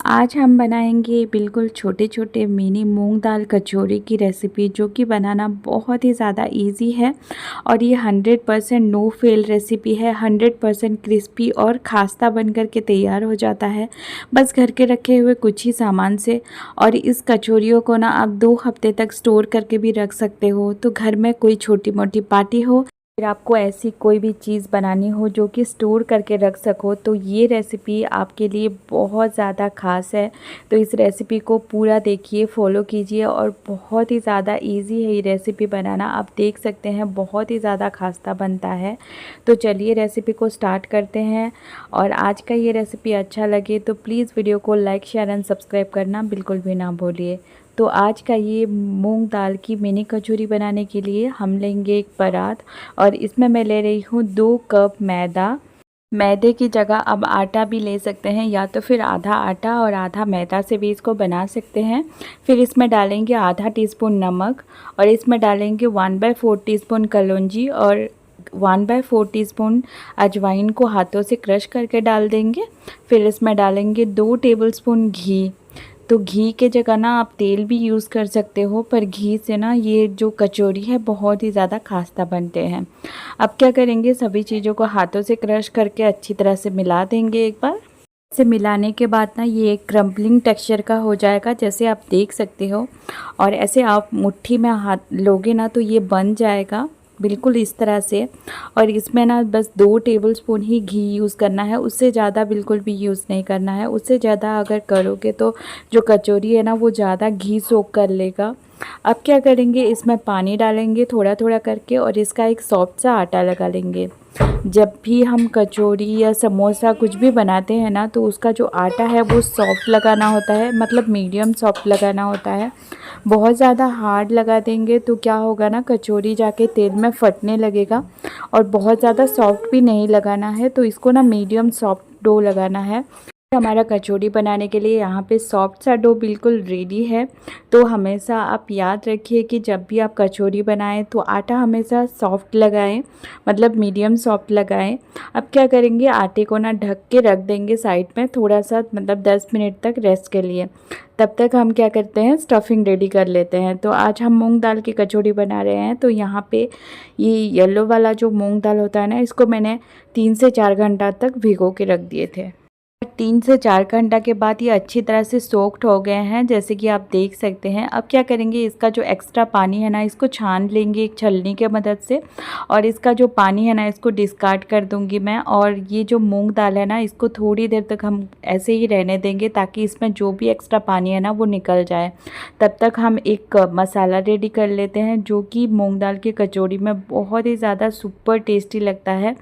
आज हम बनाएंगे बिल्कुल छोटे छोटे मिनी मूंग दाल कचौरी की रेसिपी, जो कि बनाना बहुत ही ज़्यादा इजी है। और ये 100% नो फेल रेसिपी है। 100% क्रिस्पी और खास्ता बन कर के तैयार हो जाता है बस घर के रखे हुए कुछ ही सामान से। और इस कचौरियों को ना आप 2 हफ्ते तक स्टोर करके भी रख सकते हो। तो घर में कोई छोटी मोटी पार्टी हो, फिर आपको ऐसी कोई भी चीज़ बनानी हो जो कि स्टोर करके रख सको, तो ये रेसिपी आपके लिए बहुत ज़्यादा ख़ास है। तो इस रेसिपी को पूरा देखिए, फॉलो कीजिए, और बहुत ही ज़्यादा इजी है ये रेसिपी बनाना। आप देख सकते हैं बहुत ही ज़्यादा खास्ता बनता है। तो चलिए रेसिपी को स्टार्ट करते हैं। और आज का ये रेसिपी अच्छा लगे तो प्लीज़ वीडियो को लाइक, शेयर एंड सब्सक्राइब करना बिल्कुल भी ना भूलिए। तो आज का ये मूंग दाल की मिनी कचौरी बनाने के लिए हम लेंगे एक परात, और इसमें मैं ले रही हूँ 2 कप मैदा। मैदे की जगह अब आटा भी ले सकते हैं, या तो फिर आधा आटा और आधा मैदा से भी इसको बना सकते हैं। फिर इसमें डालेंगे आधा टीस्पून नमक, और इसमें डालेंगे 1/4 टीस्पून कलौंजी, और 1/4 टीस्पून अजवाइन को हाथों से क्रश करके डाल देंगे। फिर इसमें डालेंगे 2 टेबलस्पून घी। तो घी के जगह ना आप तेल भी यूज़ कर सकते हो, पर घी से ना ये जो कचौरी है बहुत ही ज़्यादा खास्ता बनते हैं। अब क्या करेंगे, सभी चीज़ों को हाथों से क्रश करके अच्छी तरह से मिला देंगे एक बार। से मिलाने के बाद ना ये एक क्रम्पलिंग टेक्सचर का हो जाएगा, जैसे आप देख सकते हो। और ऐसे आप मुट्ठी में हाथ लोगे ना तो ये बन जाएगा बिल्कुल इस तरह से। और इसमें ना बस 2 टेबलस्पून ही घी यूज़ करना है, उससे ज़्यादा बिल्कुल भी यूज़ नहीं करना है। उससे ज़्यादा अगर करोगे तो जो कचौरी है ना वो ज़्यादा घी सोख कर लेगा। अब क्या करेंगे, इसमें पानी डालेंगे थोड़ा थोड़ा करके, और इसका एक सॉफ्ट सा आटा लगा लेंगे। जब भी हम कचौरी या समोसा कुछ भी बनाते हैं ना, तो उसका जो आटा है वो सॉफ्ट लगाना होता है, मतलब मीडियम सॉफ्ट लगाना होता है। बहुत ज़्यादा हार्ड लगा देंगे तो क्या होगा ना, कचौरी जाके तेल में फटने लगेगा। और बहुत ज़्यादा सॉफ्ट भी नहीं लगाना है, तो इसको ना मीडियम सॉफ्ट डो लगाना है। हमारा कचौड़ी बनाने के लिए यहाँ पे सॉफ्ट सा डो बिल्कुल रेडी है। तो हमेशा आप याद रखिए कि जब भी आप कचौड़ी बनाएं तो आटा हमेशा सॉफ्ट लगाएं, मतलब मीडियम सॉफ्ट लगाएं। अब क्या करेंगे, आटे को ना ढक के रख देंगे साइड में थोड़ा सा, मतलब 10 मिनट तक रेस्ट के लिए। तब तक हम क्या करते हैं, स्टफिंग रेडी कर लेते हैं। तो आज हम मूंग दाल की कचौड़ी बना रहे हैं। तो यहाँ पे ये येलो वाला जो मूंग दाल होता है ना, इसको मैंने 3 से 4 घंटा तक भिगो के रख दिए थे। 3 से 4 घंटा के बाद ये अच्छी तरह से सोक्ड हो गए हैं, जैसे कि आप देख सकते हैं। अब क्या करेंगे, इसका जो एक्स्ट्रा पानी है ना इसको छान लेंगे एक छलनी के मदद से, और इसका जो पानी है ना इसको डिस्कार्ड कर दूंगी मैं। और ये जो मूंग दाल है ना इसको थोड़ी देर तक हम ऐसे ही रहने देंगे, ताकि इसमें जो भी एक्स्ट्रा पानी है ना वो निकल जाए। तब तक हम एक मसाला रेडी कर लेते हैं, जो कि मूँग दाल की कचौड़ी में बहुत ही ज़्यादा सुपर टेस्टी लगता है।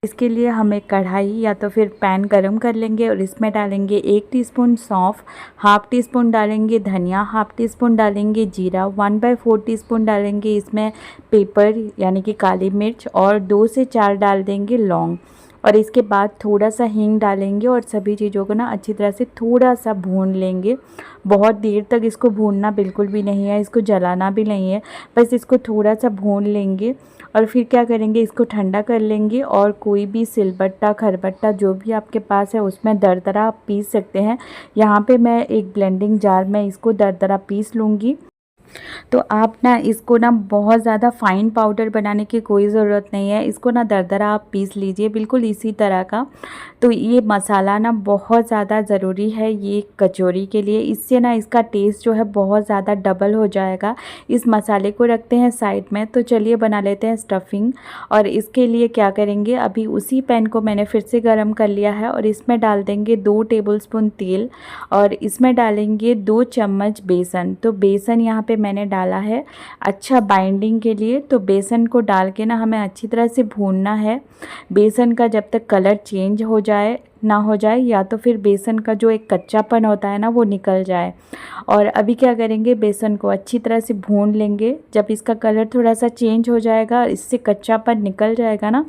इसके लिए हम एक कढ़ाई या तो फिर पैन गरम कर लेंगे, और इसमें डालेंगे 1 टीस्पून सौंफ, हाफ़ टी स्पून डालेंगे धनिया, हाफ़ टी स्पून डालेंगे जीरा, 1/4 टीस्पून डालेंगे इसमें पेपर यानी कि काली मिर्च, और 2 से 4 डाल देंगे लौंग। और इसके बाद थोड़ा सा हींग डालेंगे, और सभी चीज़ों को ना अच्छी तरह से थोड़ा सा भून लेंगे। बहुत देर तक इसको भूनना बिल्कुल भी नहीं है, इसको जलाना भी नहीं है, बस इसको थोड़ा सा भून लेंगे। और फिर क्या करेंगे, इसको ठंडा कर लेंगे, और कोई भी सिलबट्टा खरबट्टा जो भी आपके पास है उसमें दरदरा आप पीस सकते हैं। यहाँ पे मैं एक ब्लेंडिंग जार में इसको दरदरा पीस लूँगी। तो आप ना इसको ना बहुत ज़्यादा फ़ाइन पाउडर बनाने की कोई ज़रूरत नहीं है, इसको ना दरदरा आप पीस लीजिए बिल्कुल इसी तरह का। तो ये मसाला ना बहुत ज़्यादा ज़रूरी है ये कचौरी के लिए, इससे ना इसका टेस्ट जो है बहुत ज़्यादा डबल हो जाएगा। इस मसाले को रखते हैं साइड में। तो चलिए बना लेते हैं स्टफिंग। और इसके लिए क्या करेंगे, अभी उसी पैन को मैंने फिर से गर्म कर लिया है, और इसमें डाल देंगे 2 टेबलस्पून तेल, और इसमें डालेंगे 2 चम्मच बेसन। तो बेसन यहाँ पे मैंने डाला है अच्छा बाइंडिंग के लिए। तो बेसन को डाल के ना हमें अच्छी तरह से भूनना है। बेसन का जब तक कलर चेंज ना हो जाए, या तो फिर बेसन का जो एक कच्चापन होता है ना वो निकल जाए। और अभी क्या करेंगे, बेसन को अच्छी तरह से भून लेंगे। जब इसका कलर थोड़ा सा चेंज हो जाएगा, इससे कच्चापन निकल जाएगा ना,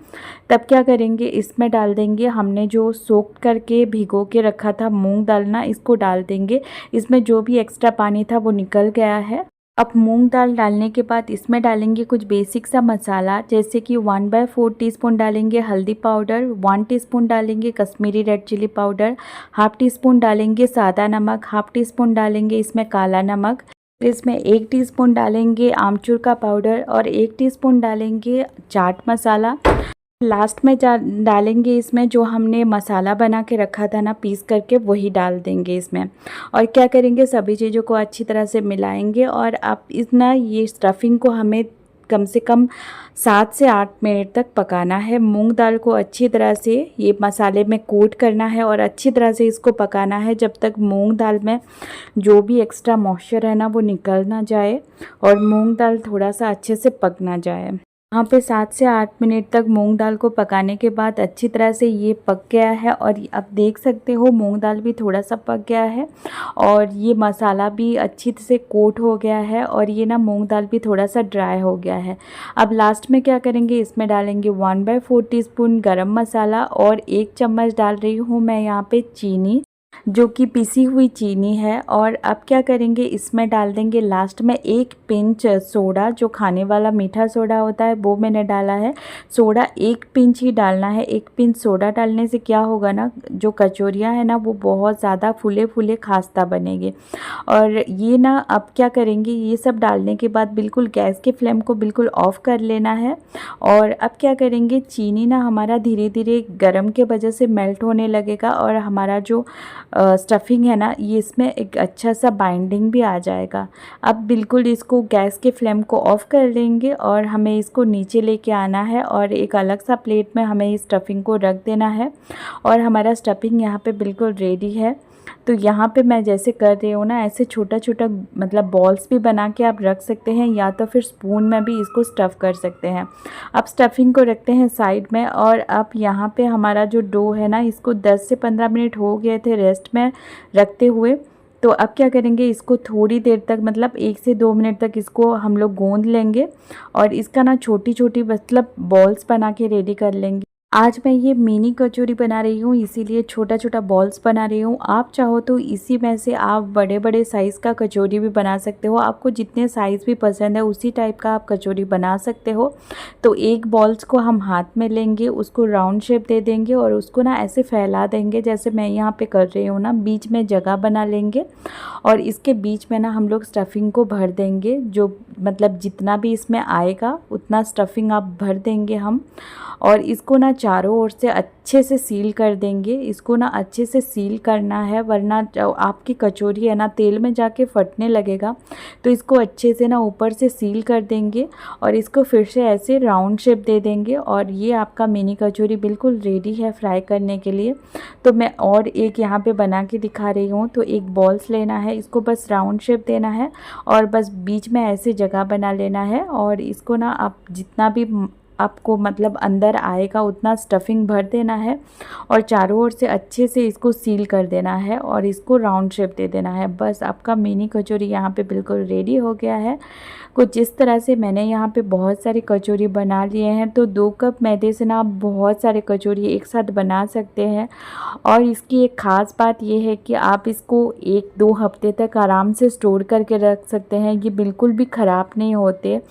तब क्या करेंगे, इसमें डाल देंगे हमने जो सोक करके भिगो के रखा था मूंग दाल ना, इसको डाल देंगे। इसमें जो भी एक्स्ट्रा पानी था वो निकल गया है। अब मूंग दाल डालने के बाद इसमें डालेंगे कुछ बेसिक सा मसाला, जैसे कि 1/4 टीस्पून डालेंगे हल्दी पाउडर, 1 टीस्पून डालेंगे Kashmiri red chilli powder, half teaspoon डालेंगे सादा नमक, हाफ़ टी स्पून डालेंगे इसमें काला नमक, इसमें 1 टीस्पून डालेंगे आमचूर का पाउडर और 1 टीस्पून डालेंगे चाट मसाला। लास्ट में डालेंगे इसमें जो हमने मसाला बना के रखा था ना पीस करके, वही डाल देंगे इसमें। और क्या करेंगे, सभी चीज़ों को अच्छी तरह से मिलाएंगे। और आप ये स्टफिंग को हमें कम से कम 7 से 8 मिनट तक पकाना है। मूंग दाल को अच्छी तरह से ये मसाले में कोट करना है और अच्छी तरह से इसको पकाना है जब तक मूंग दाल में जो भी एक्स्ट्रा मॉइस्चर है ना वो निकल ना जाए और मूंग दाल थोड़ा सा अच्छे से पक ना जाए। यहाँ पे 7 से 8 मिनट तक मूंग दाल को पकाने के बाद अच्छी तरह से ये पक गया है और आप देख सकते हो मूंग दाल भी थोड़ा सा पक गया है और ये मसाला भी अच्छी से कोट हो गया है और ये ना मूंग दाल भी थोड़ा सा ड्राई हो गया है। अब लास्ट में क्या करेंगे, इसमें डालेंगे 1/4 टीस्पून गरम मसाला और 1 चम्मच डाल रही हूँ मैं यहाँ पे चीनी, जो कि पिसी हुई चीनी है। और अब क्या करेंगे, इसमें डाल देंगे लास्ट में 1 पिंच सोडा, जो खाने वाला मीठा सोडा होता है वो मैंने डाला है। सोडा 1 पिंच ही डालना है। 1 पिंच सोडा डालने से क्या होगा ना, जो कचौरियाँ हैं ना वो बहुत ज़्यादा फूले फूले खास्ता बनेंगे। और ये ना अब क्या करेंगे, ये सब डालने के बाद बिल्कुल गैस के फ्लेम को बिल्कुल ऑफ़ कर लेना है। और अब क्या करेंगे, चीनी ना हमारा धीरे धीरे गर्म के वजह से मेल्ट होने लगेगा और हमारा जो स्टफिंग है ना ये इसमें एक अच्छा सा बाइंडिंग भी आ जाएगा। अब बिल्कुल इसको गैस के फ्लेम को ऑफ़ कर देंगे और हमें इसको नीचे लेके आना है और एक अलग सा प्लेट में हमें इस स्टफिंग को रख देना है। और हमारा स्टफिंग यहाँ पे बिल्कुल रेडी है। तो यहाँ पे मैं जैसे कर रही हूँ ना, ऐसे छोटा छोटा मतलब बॉल्स भी बना के आप रख सकते हैं या तो फिर स्पून में भी इसको स्टफ़ कर सकते हैं। अब स्टफिंग को रखते हैं साइड में और अब यहाँ पे हमारा जो डो है ना, इसको 10 से 15 मिनट हो गए थे रेस्ट में रखते हुए। तो अब क्या करेंगे, इसको थोड़ी देर तक मतलब 1 से 2 मिनट तक इसको हम लोग गूंद लेंगे और इसका ना छोटी छोटी मतलब बॉल्स बना के रेडी कर लेंगे। आज मैं ये मिनी कचौरी बना रही हूँ, इसीलिए छोटा छोटा बॉल्स बना रही हूँ। आप चाहो तो इसी में से आप बड़े बड़े साइज़ का कचौरी भी बना सकते हो। आपको जितने साइज़ भी पसंद है उसी टाइप का आप कचौरी बना सकते हो। तो एक बॉल्स को हम हाथ में लेंगे, उसको राउंड शेप दे देंगे और उसको ना ऐसे फैला देंगे जैसे मैं यहाँ पे कर रही हूँ ना। बीच में जगह बना लेंगे और इसके बीच में ना हम लोग स्टफिंग को भर देंगे। जो मतलब जितना भी इसमें आएगा उतना स्टफिंग आप भर देंगे हम। और इसको ना चारों ओर से अच्छे से सील कर देंगे। इसको ना अच्छे से सील करना है, वरना जो आपकी कचौरी है ना तेल में जाके फटने लगेगा। तो इसको अच्छे से ना ऊपर से सील कर देंगे और इसको फिर से ऐसे राउंड शेप दे देंगे और ये आपका मिनी कचौरी बिल्कुल रेडी है फ्राई करने के लिए। तो मैं और एक यहाँ पे बना के दिखा रही हूँ। तो एक बॉल्स लेना है, इसको बस राउंड शेप देना है और बस बीच में ऐसे जगह बना लेना है और इसको ना आप जितना भी आपको मतलब अंदर आएगा उतना स्टफिंग भर देना है और चारों ओर से अच्छे से इसको सील कर देना है और इसको राउंड शेप दे देना है। बस आपका मिनी कचौरी यहाँ पे बिल्कुल रेडी हो गया है। कुछ इस तरह से मैंने यहाँ पे बहुत सारी कचौरी बना लिए हैं। तो 2 कप मैदे से ना आप बहुत सारे कचौरी एक साथ बना सकते हैं। और इसकी एक ख़ास बात ये है कि आप इसको 1-2 हफ्ते तक आराम से स्टोर करके रख सकते हैं। ये बिल्कुल भी ख़राब नहीं होते।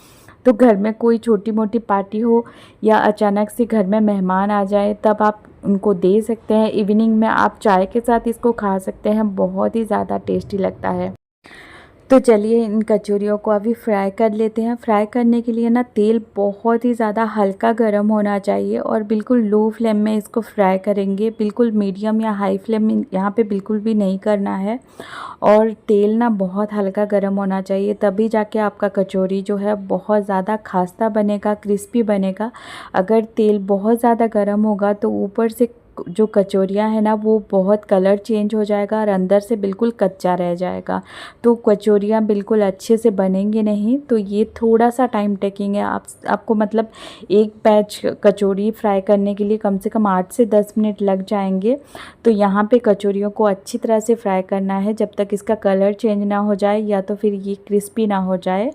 तो घर में कोई छोटी मोटी पार्टी हो या अचानक से घर में मेहमान आ जाए तब आप उनको दे सकते हैं। इवनिंग में आप चाय के साथ इसको खा सकते हैं, बहुत ही ज़्यादा टेस्टी लगता है। तो चलिए इन कचौरियों को अभी फ्राई कर लेते हैं। फ्राई करने के लिए ना तेल बहुत ही ज़्यादा हल्का गर्म होना चाहिए और बिल्कुल लो फ्लेम में इसको फ्राई करेंगे। बिल्कुल मीडियम या हाई फ्लेम यहाँ पे बिल्कुल भी नहीं करना है। और तेल ना बहुत हल्का गर्म होना चाहिए, तभी जाके आपका कचौरी जो है बहुत ज़्यादा खास्ता बनेगा, क्रिस्पी बनेगा। अगर तेल बहुत ज़्यादा गर्म होगा तो ऊपर से जो कचौरियाँ हैं ना वो बहुत कलर चेंज हो जाएगा और अंदर से बिल्कुल कच्चा रह जाएगा। तो कचौरियाँ बिल्कुल अच्छे से बनेंगी नहीं। तो ये थोड़ा सा टाइम टेकिंग है। आपको मतलब एक बैच कचौरी फ्राई करने के लिए कम से कम 8 से 10 मिनट लग जाएंगे। तो यहाँ पे कचौरियों को अच्छी तरह से फ्राई करना है जब तक इसका कलर चेंज ना हो जाए या तो फिर ये क्रिस्पी ना हो जाए।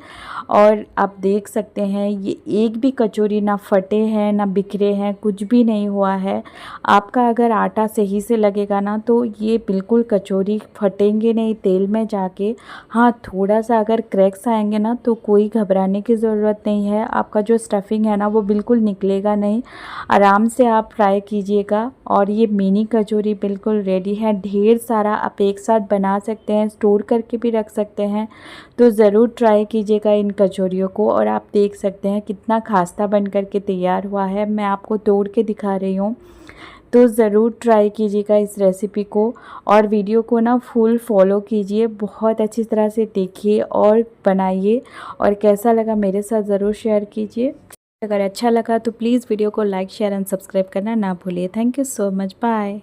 और आप देख सकते हैं ये एक भी कचौरी ना फटे हैं ना बिखरे हैं, कुछ भी नहीं हुआ है। आप आपका अगर आटा सही से लगेगा ना तो ये बिल्कुल कचौरी फटेंगे नहीं तेल में जाके। हाँ, थोड़ा सा अगर क्रैक्स आएंगे ना तो कोई घबराने की ज़रूरत नहीं है, आपका जो स्टफिंग है ना वो बिल्कुल निकलेगा नहीं। आराम से आप फ्राई कीजिएगा। और ये मिनी कचौरी बिल्कुल रेडी है। ढेर सारा आप एक साथ बना सकते हैं, स्टोर करके भी रख सकते हैं। तो ज़रूर ट्राई कीजिएगा इन कचौरियों को। और आप देख सकते हैं कितना खास्ता बन कर के तैयार हुआ है, मैं आपको तोड़ के दिखा रही हूँ। तो ज़रूर ट्राई कीजिएगा इस रेसिपी को। और वीडियो को ना फुल फॉलो कीजिए, बहुत अच्छी तरह से देखिए और बनाइए। और कैसा लगा मेरे साथ ज़रूर शेयर कीजिए। अगर अच्छा लगा तो प्लीज़ वीडियो को लाइक शेयर एंड सब्सक्राइब करना ना भूलिए। Thank you so much, bye.